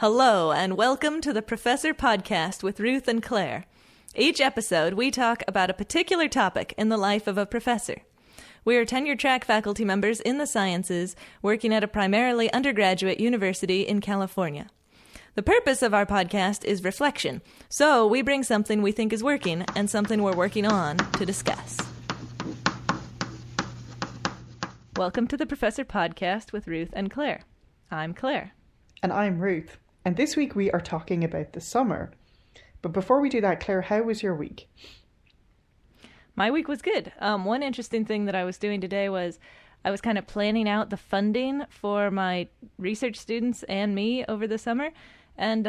Hello, and welcome to the Professor Podcast with Ruth and Claire. Each episode, we talk about a particular topic in the life of a professor. We are tenure-track faculty members in the sciences, working at a primarily undergraduate university in California. The purpose of our podcast is reflection, so we bring something we think is working and something we're working on to discuss. Welcome to the Professor Podcast with Ruth and Claire. I'm Claire. And I'm Ruth. And this week we are talking about the summer. But before we do that, Claire, how was your week? My week was good. One interesting thing that I was doing today was I was kind of planning out the funding for my research students and me over the summer. And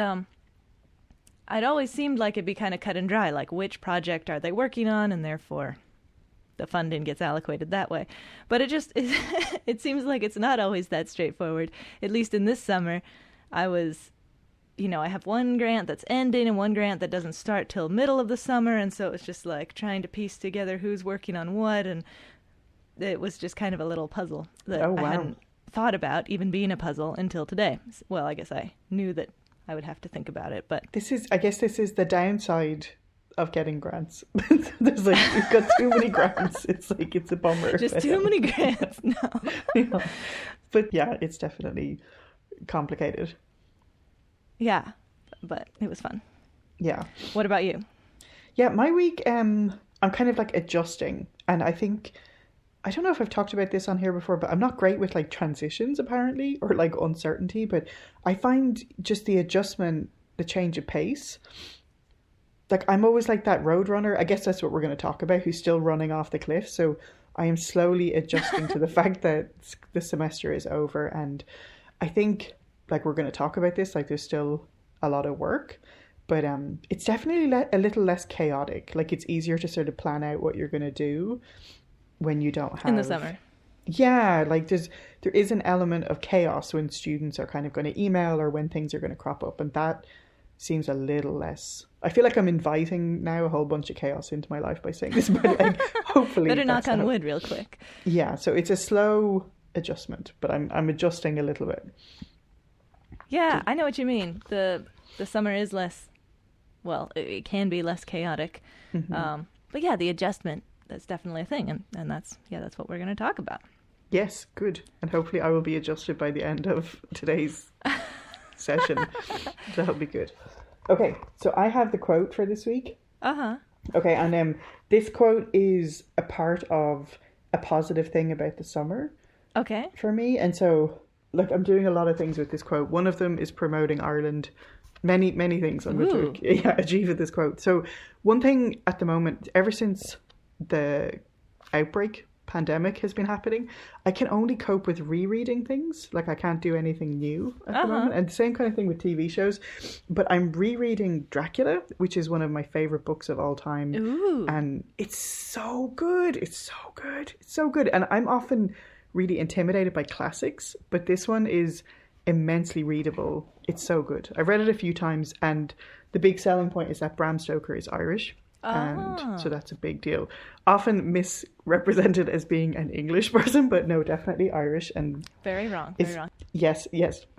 I'd always seemed like it'd be kind of cut and dry, like which project are they working on, and therefore the funding gets allocated that way. But it seems like it's not always that straightforward. At least in this summer, I have one grant that's ending and one grant that doesn't start till middle of the summer, and so it's just like trying to piece together who's working on what, and it was just kind of a little puzzle that I hadn't thought about even being a puzzle until today. Well, I guess I knew that I would have to think about it, but this is the downside of getting grants. There's like, you've got too many grants. It's like, it's a bummer. Just too many grants. No. Yeah. But yeah, it's definitely complicated. Yeah, but it was fun. Yeah. What about you? Yeah, my week, I'm kind of like adjusting. And I don't know if I've talked about this on here before, but I'm not great with like transitions apparently, or like uncertainty. But I find just the adjustment, the change of pace. Like I'm always like that road runner. I guess that's what we're going to talk about, who's still running off the cliff. So I am slowly adjusting to the fact that the semester is over. And I think, like, we're going to talk about this, like there's still a lot of work, but it's definitely a little less chaotic. Like it's easier to sort of plan out what you're going to do when you don't have... In the summer. Yeah, like there is an element of chaos when students are kind of going to email or when things are going to crop up, and that seems a little less... I feel like I'm inviting now a whole bunch of chaos into my life by saying this, but like, hopefully... Better knock on wood real quick. Yeah, so it's a slow adjustment, but I'm adjusting a little bit. Yeah, I know what you mean. The summer is less, well, it can be less chaotic. Mm-hmm. But yeah, the adjustment, that's definitely a thing. And that's what we're going to talk about. Yes, good. And hopefully I will be adjusted by the end of today's session. That'll be good. Okay, so I have the quote for this week. Uh-huh. Okay, and this quote is a part of a positive thing about the summer. Okay. For me. And so... Like, I'm doing a lot of things with this quote. One of them is promoting Ireland. Many, many things I'm going to achieve with this quote. So one thing at the moment, ever since the pandemic has been happening, I can only cope with rereading things. Like, I can't do anything new at the moment. And the same kind of thing with TV shows. But I'm rereading Dracula, which is one of my favorite books of all time. Ooh. And it's so good. It's so good. It's so good. And I'm often... really intimidated by classics, but this one is immensely readable. It's so good. I've read it a few times, and the big selling point is that Bram Stoker is Irish, and so that's a big deal. Often misrepresented as being an English person, but no, definitely Irish. And very wrong. Yes.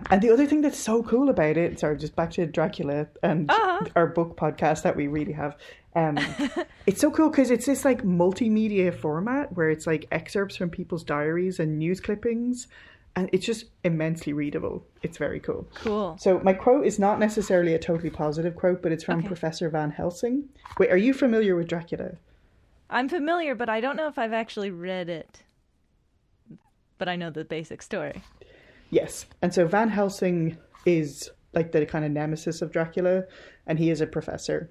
And the other thing that's so cool about it, sorry, just back to Dracula and our book podcast that we really have. It's so cool because it's this like multimedia format where it's like excerpts from people's diaries and news clippings, and it's just immensely readable. It's very cool. Cool. So my quote is not necessarily a totally positive quote, but it's from Professor Van Helsing. Wait, are you familiar with Dracula? I'm familiar, but I don't know if I've actually read it. But I know the basic story. Yes. And so Van Helsing is like the kind of nemesis of Dracula, and he is a professor.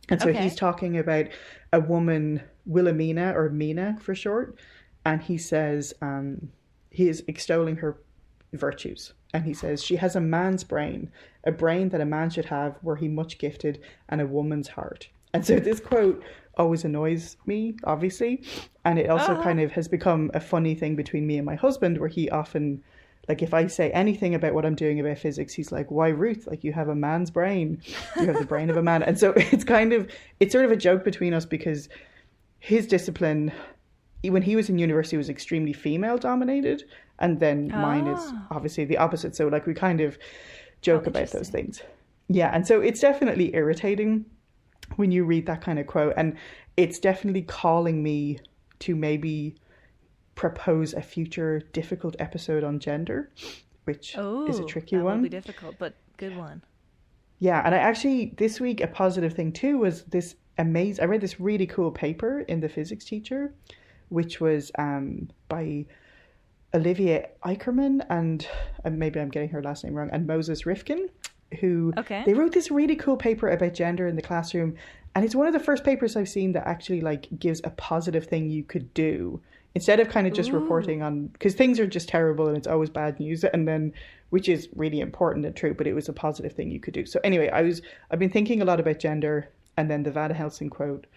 And so he's talking about a woman, Wilhelmina, or Mina for short, and he says he is extolling her virtues. And he says, she has a man's brain, a brain that a man should have were he much gifted, and a woman's heart. And so this quote always annoys me, obviously. And it also kind of has become a funny thing between me and my husband, where he often... Like, if I say anything about what I'm doing about physics, he's like, why, Ruth? Like, you have a man's brain. You have the brain of a man. And so it's sort of a joke between us because his discipline, when he was in university, was extremely female dominated. And then mine is obviously the opposite. So, like, we kind of joke about those things. Yeah, and so it's definitely irritating when you read that kind of quote, and it's definitely calling me to maybe propose a future difficult episode on gender, which is a tricky one. That will be difficult, but good one. Yeah, and I actually, this week, a positive thing too was this I read this really cool paper in The Physics Teacher, which was by Olivia Eicherman and maybe I'm getting her last name wrong, and Moses Rifkin, who they wrote this really cool paper about gender in the classroom, and it's one of the first papers I've seen that actually like gives a positive thing you could do instead of kind of just reporting on, because things are just terrible and it's always bad news, and then, which is really important and true, but it was a positive thing you could do. So anyway, I've been thinking a lot about gender, and then the Van Helsing quote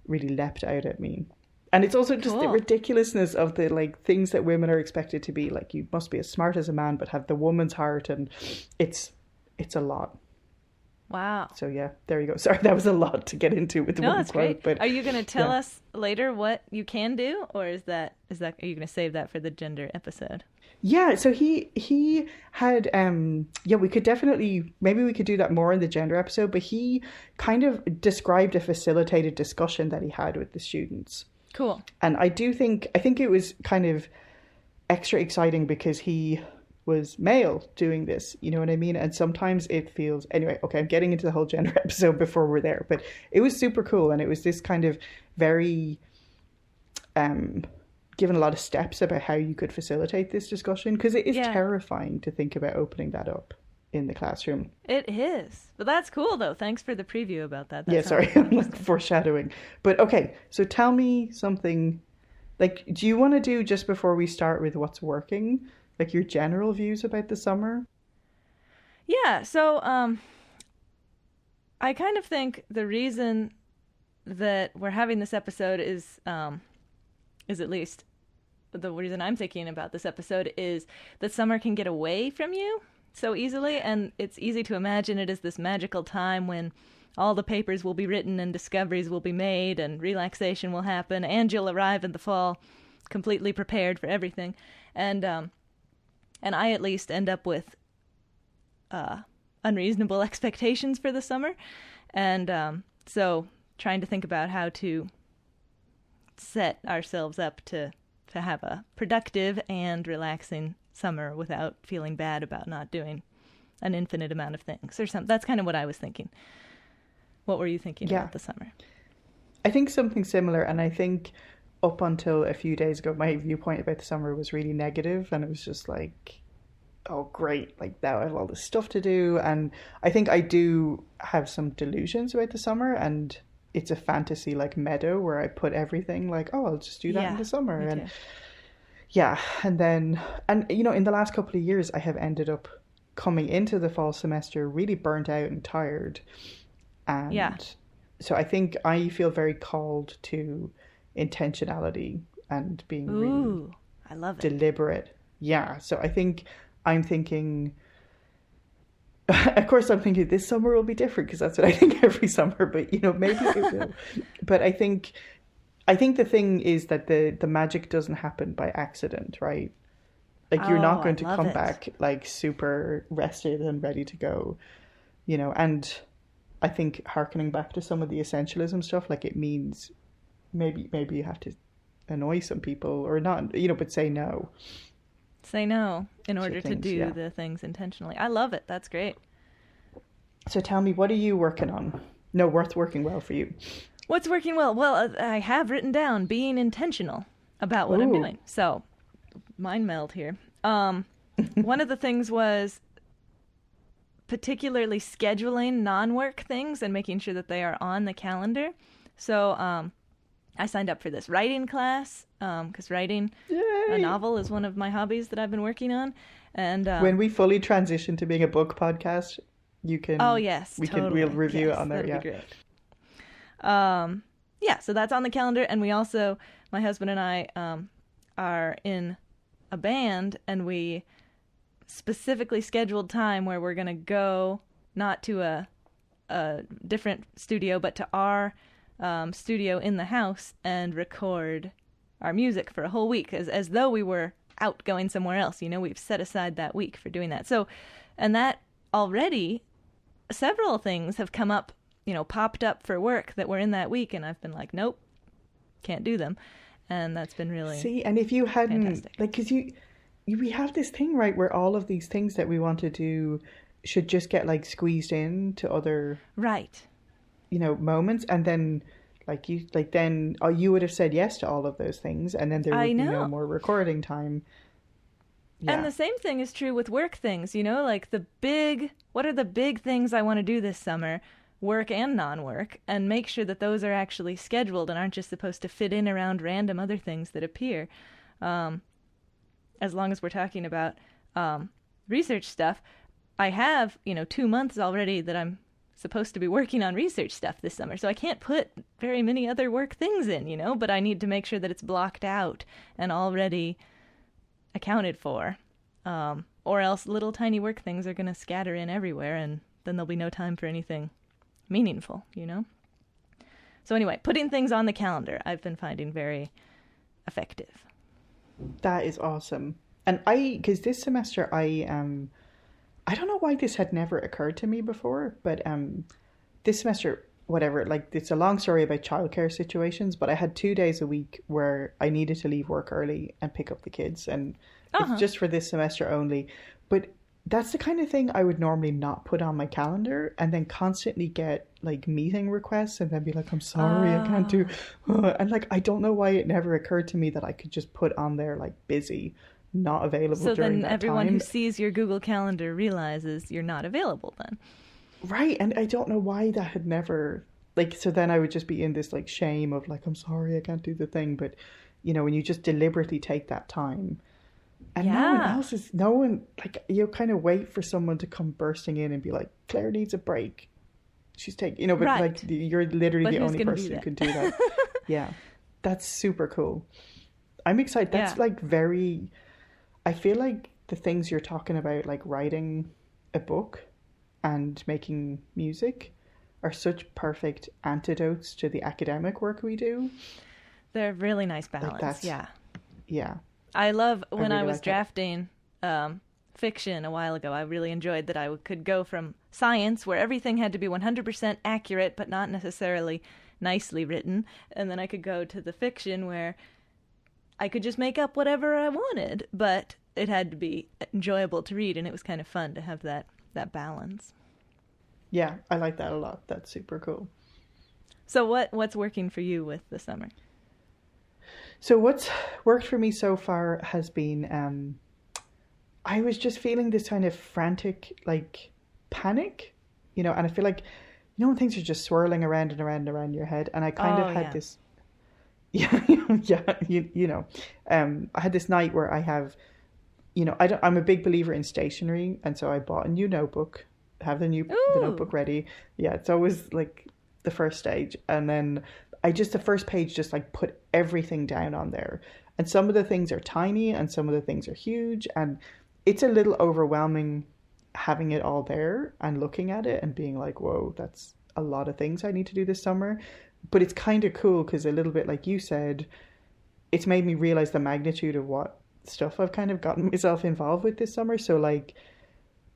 really leapt out at me. And it's also just the ridiculousness of the like things that women are expected to be. Like, you must be as smart as a man, but have the woman's heart, and it's a lot. Wow. So yeah, there you go. Sorry, that was a lot to get into with the one quote. Great. But are you going to tell us later what you can do, or is that are you going to save that for the gender episode? Yeah, so he had we could definitely, maybe we could do that more in the gender episode, but he kind of described a facilitated discussion that he had with the students. Cool. And I think it was kind of extra exciting because he was male doing this, you know what I mean? And sometimes it feels, anyway, okay, I'm getting into the whole gender episode before we're there, but it was super cool, and it was this kind of very given a lot of steps about how you could facilitate this discussion, because it is terrifying to think about opening that up in the classroom. It is. But that's cool, though. Thanks for the preview about that. Yeah, sorry, I'm like foreshadowing. But okay, so tell me something, like, do you want to do, just before we start with what's working, like your general views about the summer? Yeah, so I kind of think the reason that we're having this episode is at least the reason I'm thinking about this episode is that summer can get away from you so easily, and it's easy to imagine it as this magical time when all the papers will be written and discoveries will be made and relaxation will happen, and you'll arrive in the fall completely prepared for everything. And I at least end up with unreasonable expectations for the summer, and so trying to think about how to set ourselves up to have a productive and relaxing summer without feeling bad about not doing an infinite amount of things or something. That's kind of what I was thinking. What were you thinking about the summer? I think something similar, and I think up until a few days ago, my viewpoint about the summer was really negative, and it was just like, oh great, like now I have all this stuff to do. And I think I do have some delusions about the summer, and it's a fantasy like meadow where I put everything like, oh, I'll just do that in the summer. And and then, and you know, in the last couple of years I have ended up coming into the fall semester really burnt out and tired, and so I think I feel very called to intentionality and being really I love it. deliberate. So I think I'm thinking, of course I'm thinking this summer will be different, because that's what I think every summer, but you know, maybe it will. But I think the thing is that the magic doesn't happen by accident, right? Like, you're not going to come back like super rested and ready to go, you know. And I think harkening back to some of the essentialism stuff, like, it means maybe you have to annoy some people or not, you know, but say no. Say no in order to do the things intentionally. I love it. That's great. So tell me, what are you working on? No, what's working well for you? What's working well? Well, I have written down being intentional about what I'm doing. So, mind meld here. One of the things was particularly scheduling non-work things and making sure that they are on the calendar. So, I signed up for this writing class, because writing a novel is one of my hobbies that I've been working on. And when we fully transition to being a book podcast, you can. Oh yes, we'll review it on there. That'd be great. So that's on the calendar, and we also, my husband and I, are in a band, and we specifically scheduled time where we're gonna go not to a different studio, but to our studio in the house and record our music for a whole week, as though we were out going somewhere else. You know, we've set aside that week for doing that. So, and that already several things have come up, popped up for work that were in that week, and I've been like, nope, can't do them. And that's been really and if you hadn't, fantastic. like, because we have this thing, right, where all of these things that we want to do should just get, like, squeezed in to other, right, moments, and then, you would have said yes to all of those things, and then there would be no more recording time. Yeah. And the same thing is true with work things, like what are the big things I want to do this summer, work and non-work, and make sure that those are actually scheduled and aren't just supposed to fit in around random other things that appear. As long as we're talking about research stuff, I have, 2 months already that I'm supposed to be working on research stuff this summer, so I can't put very many other work things in, but I need to make sure that it's blocked out and already accounted for, or else little tiny work things are going to scatter in everywhere, and then there'll be no time for anything meaningful, So anyway, putting things on the calendar I've been finding very effective. That is awesome. And because this semester I don't know why this had never occurred to me before, but this semester, whatever, like, it's a long story about childcare situations, but I had 2 days a week where I needed to leave work early and pick up the kids, and it's just for this semester only. But that's the kind of thing I would normally not put on my calendar, and then constantly get, like, meeting requests, and then be like, I'm sorry, I can't do. And, like, I don't know why it never occurred to me that I could just put on there, like, busy, not available during that time. So then everyone who sees your Google Calendar realizes you're not available then. Right, and I don't know why that had never, like, so then I would just be in this, like, shame of, like, I'm sorry, I can't do the thing. But, when you just deliberately take that time, and no one, like, you kind of wait for someone to come bursting in and be like, Claire needs a break. She's taking, but right. Like, you're literally the only person who can do that. Yeah, that's super cool. I'm excited. That's like I feel like the things you're talking about, like writing a book and making music, are such perfect antidotes to the academic work we do. They're a really nice balance. Yeah. I love when I was drafting fiction a while ago. I really enjoyed that I could go from science, where everything had to be 100% accurate but not necessarily nicely written, and then I could go to the fiction where I could just make up whatever I wanted, but it had to be enjoyable to read, and it was kind of fun to have that balance. Yeah, I like that a lot. That's super cool. So what's working for you with the summer? So what's worked for me so far has been, I was just feeling this kind of frantic, like, panic, and I feel like, when things are just swirling around and around and around your head, and I kind of had this, I had this night where I have, I'm a big believer in stationery, and so I bought a new notebook, have the notebook ready. Yeah, it's always like the first stage, and then the first page, just like put everything down on there. And some of the things are tiny and some of the things are huge, and it's a little overwhelming having it all there and looking at it and being like, whoa, that's a lot of things I need to do this summer. But it's kind of cool because, a little bit like you said, it's made me realize the magnitude of what stuff I've kind of gotten myself involved with this summer. So, like,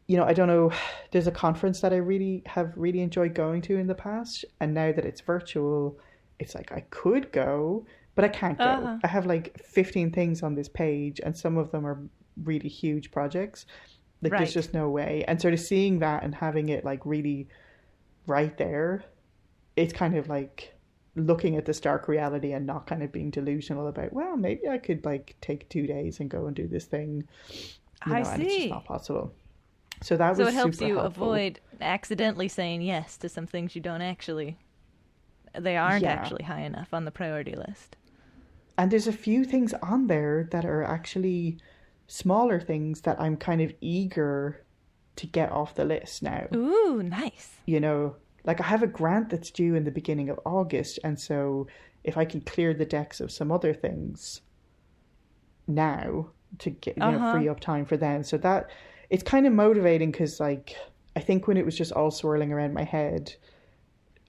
I don't know, there's a conference that I have really enjoyed going to in the past, and now that it's virtual, it's like I could go, but I can't go. I have like 15 things on this page, and some of them are really huge projects. Like, right. There's just no way. And sort of seeing that and having it, like, really right there, it's kind of like looking at the stark reality and not kind of being delusional about, well, maybe I could, like, take 2 days and go and do this thing. I see. And it's just not possible. So that was super helpful. So it helps you avoid accidentally saying yes to some things they aren't actually high enough on the priority list. And there's a few things on there that are actually smaller things that I'm kind of eager to get off the list now. Ooh, nice. Like, I have a grant that's due in the beginning of August, and so if I can clear the decks of some other things now to get free up time for them, so that it's kind of motivating, because, like, I think when it was just all swirling around my head,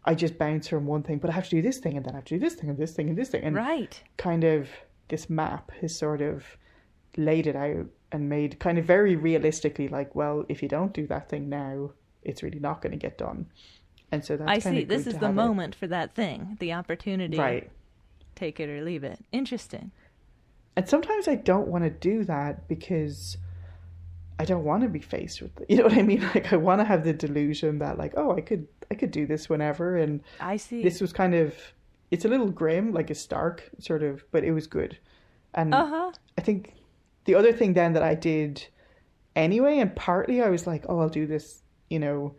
I just bounce from one thing, but I have to do this thing, and then I have to do this thing, and this thing, and this thing. And right. Kind of this map has sort of laid it out and made kind of very realistically like, well, if you don't do that thing now, it's really not going to get done. And so that's I kind see. of good This is to the have moment for that thing, the opportunity. Right. Take it or leave it. Interesting. And sometimes I don't want to do that because I don't want to be faced with it. You know what I mean? Like I want to have the delusion that like, oh, I could do this whenever. And I see. This was kind of, it's a little grim, like a stark sort of, but it was good. And I think the other thing then that I did anyway, and partly I was like, oh, I'll do this, you know,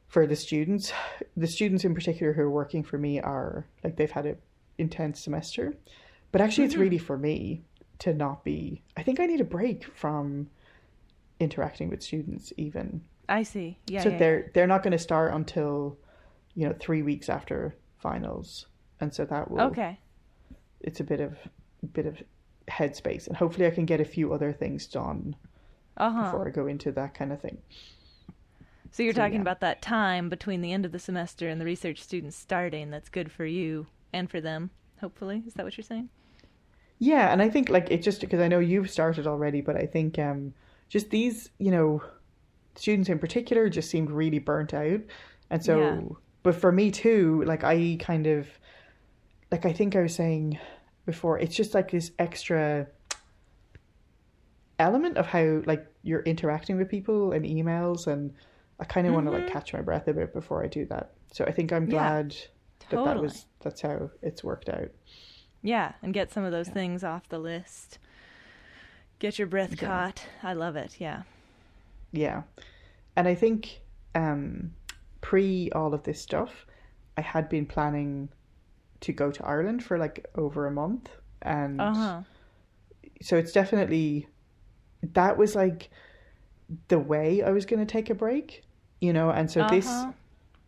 for the students. The students in particular who are working for me are like, they've had an intense semester. But actually it's really for me to not be, I think I need a break from interacting with students even. I see. Yeah. So they're not going to start until, you know, 3 weeks after finals. And so that will, okay. It's a bit of headspace, and hopefully I can get a few other things done before I go into that kind of thing. So you're talking about that time between the end of the semester and the research students starting that's good for you and for them, hopefully. Is that what you're saying? Yeah, and I think like it's just because I know you've started already, but I think just these, you know, students in particular just seemed really burnt out. And so, but for me too, like I kind of, like I think I was saying before, it's just like this extra element of how like you're interacting with people and emails, and I kind of want to like catch my breath a bit before I do that. So I think I'm glad that's how it's worked out. Yeah, and get some of those things off the list. Get your breath caught. I love it. Yeah. Yeah. And I think pre all of this stuff, I had been planning to go to Ireland for like over a month. And so it's definitely, that was like the way I was going to take a break, you know? And so this,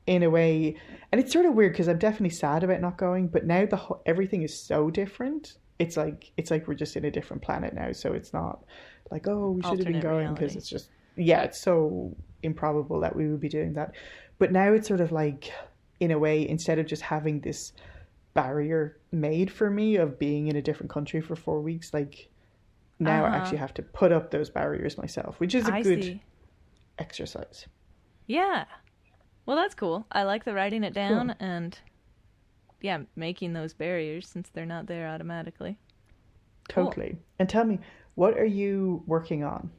in a way, and it's sort of weird because I'm definitely sad about not going, but now everything is so different. It's like we're just in a different planet now. So it's not like, oh, we should have been going, because it's just, it's so improbable that we would be doing that. But now it's sort of like, in a way, instead of just having this barrier made for me of being in a different country for 4 weeks, like now I actually have to put up those barriers myself, which is a good exercise. Yeah. Well, that's cool. I like the writing it down and making those barriers since they're not there automatically. Totally. Cool. And tell me, what are you working on?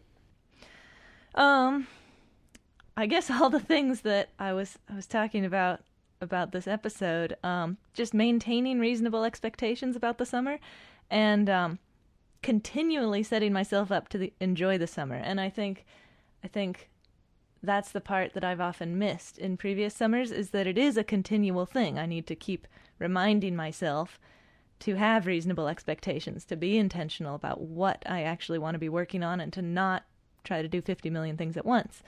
I guess all the things that I was talking about this episode, just maintaining reasonable expectations about the summer and continually setting myself up to enjoy the summer. And I think that's the part that I've often missed in previous summers, is that it is a continual thing. I need to keep reminding myself to have reasonable expectations, to be intentional about what I actually want to be working on, and to not try to do 50 million things at once.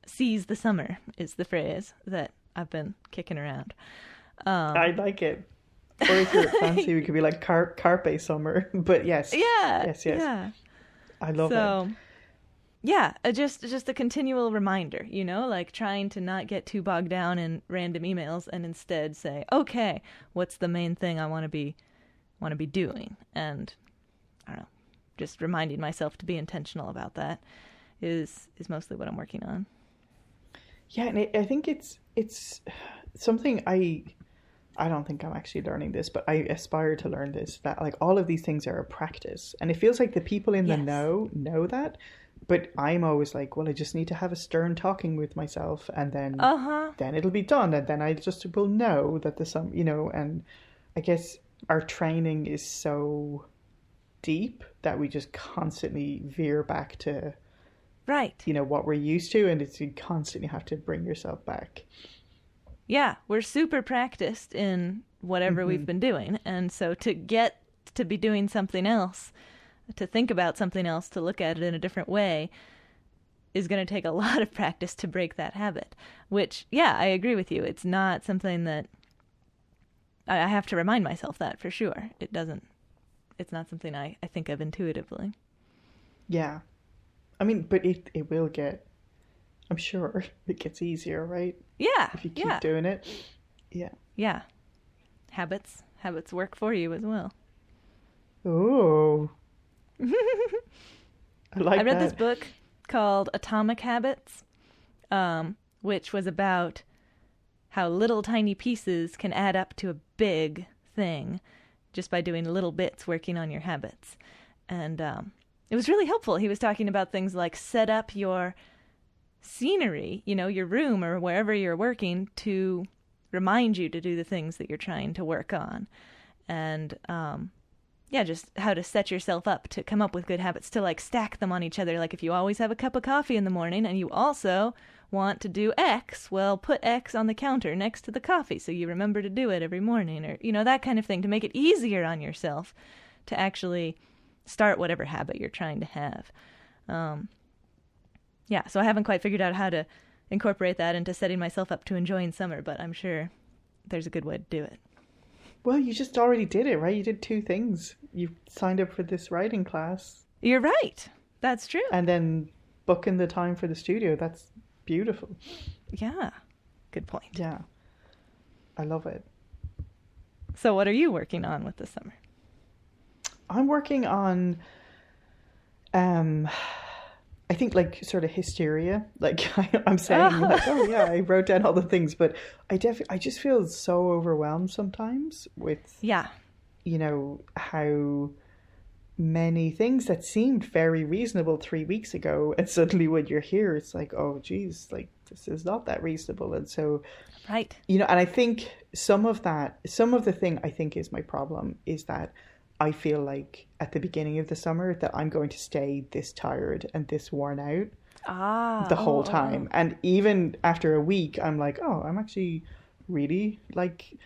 Seize the summer is the phrase that I've been kicking around. I like it. Or if you're fancy, we could be like carpe summer. But yes. Yeah. Yes. Yeah. I love it. Yeah, just a continual reminder, you know, like trying to not get too bogged down in random emails and instead say, okay, what's the main thing I want to be doing? And I don't know, just reminding myself to be intentional about that is mostly what I'm working on. Yeah, and I think it's something I don't think I'm actually learning this, but I aspire to learn this, that like all of these things are a practice, and it feels like the people in the know that. But I'm always like, well, I just need to have a stern talking with myself, and then it'll be done, and then I just will know that you know. And I guess our training is so deep that we just constantly veer back to, you know, what we're used to, and it's, you constantly have to bring yourself back. Yeah, we're super practiced in whatever we've been doing, and so to get to be doing something else, to think about something else, to look at it in a different way, is going to take a lot of practice to break that habit. Which, I agree with you. It's not something that I have to remind myself that for sure. It's not something I think of intuitively. Yeah. I mean, but it will get, I'm sure it gets easier, right? Yeah. If you keep doing it. Yeah. Yeah. Habits work for you as well. Oh. I read this book called Atomic Habits, which was about how little tiny pieces can add up to a big thing just by doing little bits working on your habits. And it was really helpful. He was talking about things like set up your scenery, your room or wherever you're working to remind you to do the things that you're trying to work on. And just how to set yourself up to come up with good habits, to like stack them on each other. Like if you always have a cup of coffee in the morning and you also want to do X, well, put X on the counter next to the coffee so you remember to do it every morning, or, that kind of thing, to make it easier on yourself to actually start whatever habit you're trying to have. So I haven't quite figured out how to incorporate that into setting myself up to enjoying summer, but I'm sure there's a good way to do it. Well, you just already did it, right? You did 2 things. You signed up for this writing class. You're right. That's true. And then booking the time for the studio. That's beautiful. Yeah. Good point. Yeah. I love it. So what are you working on with this summer? I'm working on, I think like sort of hysteria. Like I'm saying like, oh yeah, I wrote down all the things, but I just feel so overwhelmed sometimes with, how many things that seemed very reasonable 3 weeks ago, and suddenly when you're here, it's like, oh geez, like this is not that reasonable. And so, right. And I think some of the thing I think is my problem is that I feel like at the beginning of the summer that I'm going to stay this tired and this worn out the whole time. And even after a week, I'm like, oh, I'm actually really like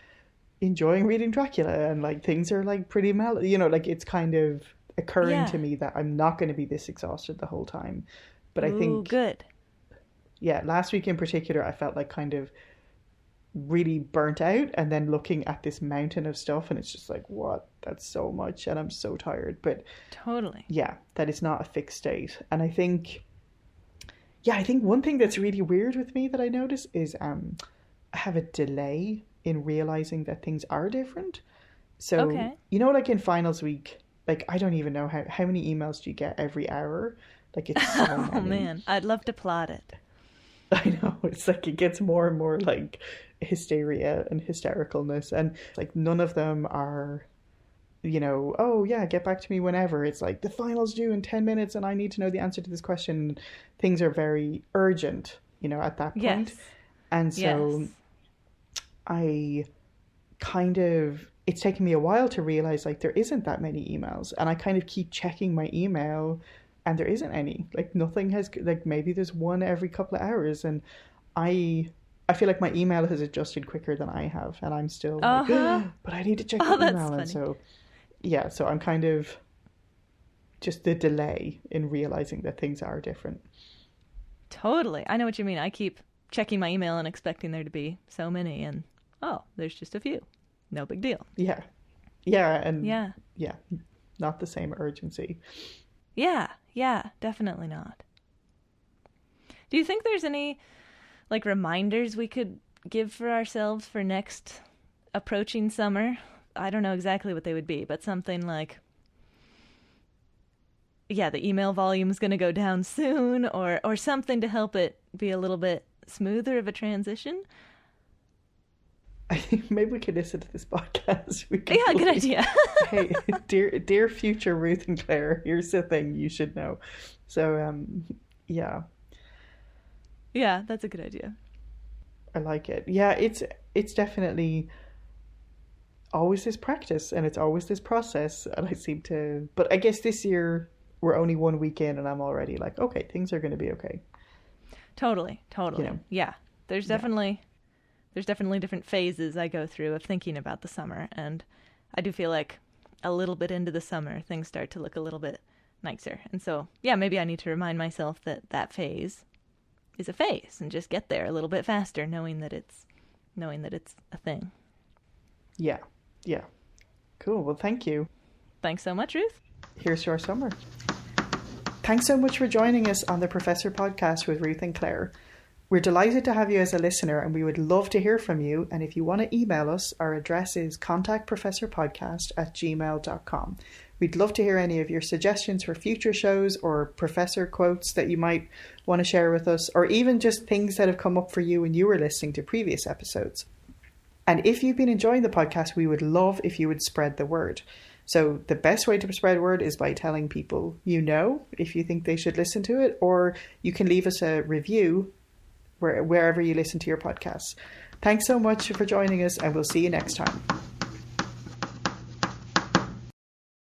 enjoying reading Dracula, and like things are like pretty mellow, like it's kind of occurring to me that I'm not going to be this exhausted the whole time. But I think good. Yeah, last week in particular, I felt like kind of really burnt out, and then looking at this mountain of stuff, and it's just like, what? That's so much, and I'm so tired. But totally, yeah, that is not a fixed state. And I think one thing that's really weird with me that I notice is I have a delay in realizing that things are different. So like in finals week, like I don't even know how many emails do you get every hour? Like it's so many. Oh man, I'd love to plot it. I know, it's like it gets more and more like hysteria and hystericalness, and like none of them are, oh yeah, get back to me whenever. It's like the final's due in 10 minutes and I need to know the answer to this question. Things are very urgent, at that point. Yes. And so I kind of, it's taken me a while to realize like there isn't that many emails, and I kind of keep checking my email and there isn't any, like nothing has, like maybe there's one every couple of hours, and I feel like my email has adjusted quicker than I have, and I'm still like, but I need to check the email. Funny. And so so I'm kind of just the delay in realizing that things are different. Totally. I know what you mean. I keep checking my email and expecting there to be so many, and there's just a few. No big deal. Yeah, and not the same urgency. Yeah, definitely not. Do you think there's any like reminders we could give for ourselves for next approaching summer? I don't know exactly what they would be, but something like, the email volume's going to go down soon, or something to help it be a little bit smoother of a transition. I think maybe we could listen to this podcast. Good idea. Hey, dear future Ruth and Claire, here's the thing you should know. So, yeah. Yeah, that's a good idea. I like it. Yeah, it's definitely always this practice, and it's always this process, and I seem to... But I guess this year, we're only 1 week in, and I'm already like, okay, things are going to be okay. Totally. Yeah, there's definitely different phases I go through of thinking about the summer, and I do feel like a little bit into the summer, things start to look a little bit nicer. And so, maybe I need to remind myself that phase is a phase, and just get there a little bit faster, knowing that it's a thing. Yeah. Cool. Well, thank you. Thanks so much, Ruth. Here's to our summer. Thanks so much for joining us on the Professor Podcast with Ruth and Claire. We're delighted to have you as a listener, and we would love to hear from you. And if you want to email us, our address is contactprofessorpodcast@gmail.com. We'd love to hear any of your suggestions for future shows or professor quotes that you might want to share with us, or even just things that have come up for you when you were listening to previous episodes. And if you've been enjoying the podcast, we would love if you would spread the word. So the best way to spread word is by telling people you know if you think they should listen to it, or you can leave us a review wherever you listen to your podcasts. Thanks so much for joining us, and we'll see you next time.